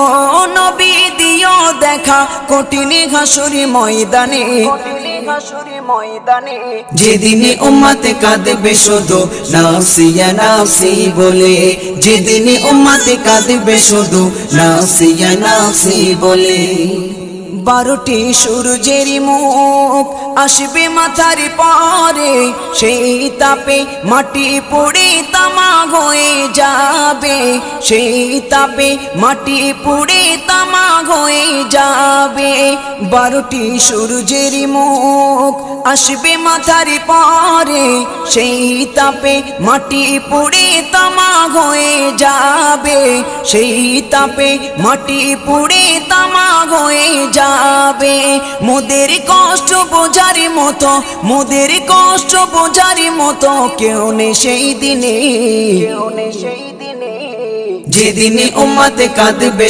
ও নবী দিও দেখা কঠিন হাসুরি ময়দানে, যেদিনে উম্মতে কাঁদবে শুধু নাফসি ইয়া নাফসি বলে, যেদিনে উম্মতে কাঁদবে শুধু নাফসি ইয়া নাফসি বলে। 12টি সূর্যের মুখ আসবে মাথার পরে, সেই তাপে মাটি পুড়ে তামা হয়ে যাবে, সেই তাপে মাটি পুড়ে তামা হয়ে যাবে। 12টি সূর্যের মুখ আসবে মাথার পরে, সেই তাপে মাটি পুড়ে তামা হয়ে যাবে, সেই তাপে মাটি পুড়ে তামা হয়ে যাবে। মোদের কষ্ট বোঝার মতো, মোদের কষ্ট বোঝার মতো কেউ নেই সেই দিনে, যেদিনে উম্মতে কাঁদবে